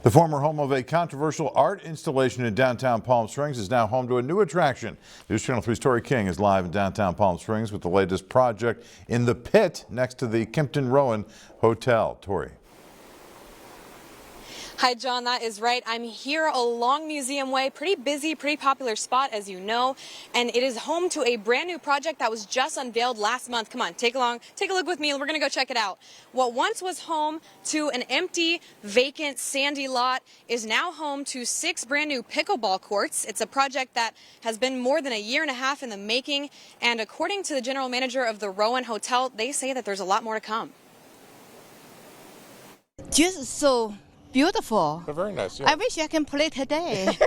The former home of a controversial art installation in downtown Palm Springs is now home to a new attraction. News Channel 3's Tori King is live in downtown Palm Springs with the latest project in the pit next to the Kimpton Hotel. Tori. Hi, John, that is right. I'm here along Museum Way, pretty busy, pretty popular spot, as you know, and it is home to a brand new project that was just unveiled last month. Come on, take a look with me. We're going to go check it out. What once was home to an empty, vacant, sandy lot is now home to 6 brand new pickleball courts. It's a project that has been more than a year and a half in the making, and according to the general manager of the Rowan Hotel, they say that there's a lot more to come. Just so beautiful. They're very nice, yeah. I wish I can play today.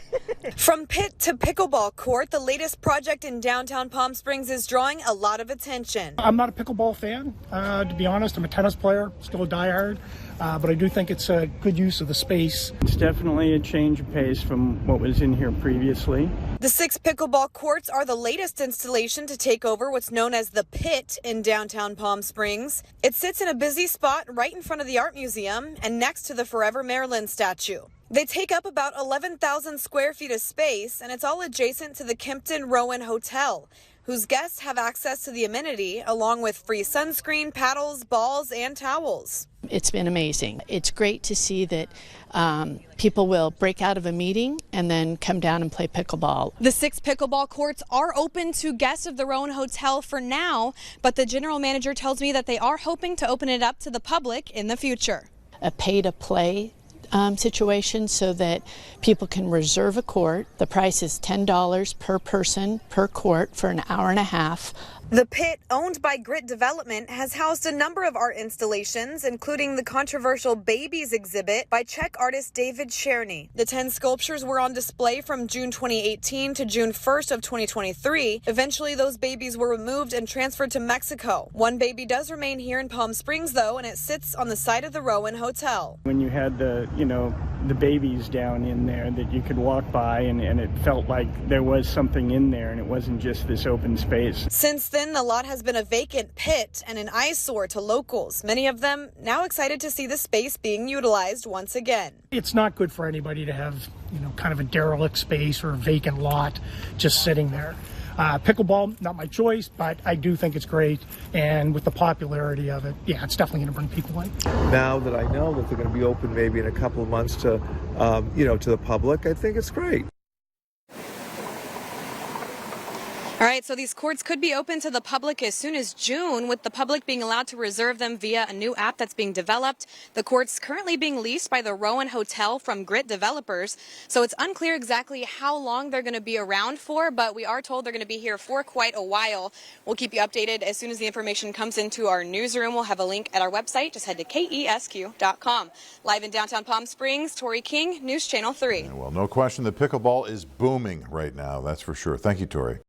From pit to pickleball court, the latest project in downtown Palm Springs is drawing a lot of attention. I'm not a pickleball fan, to be honest. I'm a tennis player, still a diehard, but I do think it's a good use of the space. It's definitely a change of pace from what was in here previously. The 6 pickleball courts are the latest installation to take over what's known as the Pit in downtown Palm Springs. It sits in a busy spot right in front of the Art Museum and next to the Forever Maryland statue. They take up about 11,000 square feet of space, and it's all adjacent to the Kimpton Hotel, whose guests have access to the amenity along with free sunscreen, paddles, balls, and towels. It's been amazing. It's great to see that people will break out of a meeting and then come down and play pickleball. The 6 pickleball courts are open to guests of the Rowan Hotel for now, but the general manager tells me that they are hoping to open it up to the public in the future. A pay-to-play situation so that people can reserve a court. The price is $10 per person per court for an hour and a half. The Pit, owned by Grit Development, has housed a number of art installations, including the controversial Babies exhibit by Czech artist David Cherny. The 10 sculptures were on display from June 2018 to June 1st of 2023. Eventually, those babies were removed and transferred to Mexico. One baby does remain here in Palm Springs, though, and it sits on the site of the Rowan Hotel. When you had the babies down in there that you could walk by and it felt like there was something in there and it wasn't just this open space. Since then, the lot has been a vacant pit and an eyesore to locals, many of them now excited to see the space being utilized once again. It's not good for anybody to have, kind of a derelict space or a vacant lot just sitting there. Pickleball, not my choice, but I do think it's great. And with the popularity of it, yeah, it's definitely going to bring people in. Now that I know that they're going to be open maybe in a couple of months to, to the public, I think it's great. All right, so these courts could be open to the public as soon as June, with the public being allowed to reserve them via a new app that's being developed. The courts currently being leased by the Rowan Hotel from Grit Developers, so it's unclear exactly how long they're going to be around for, but we are told they're going to be here for quite a while. We'll keep you updated as soon as the information comes into our newsroom. We'll have a link at our website. Just head to KESQ.com. Live in downtown Palm Springs, Tori King, News Channel 3. Well, no question the pickleball is booming right now, that's for sure. Thank you, Tori.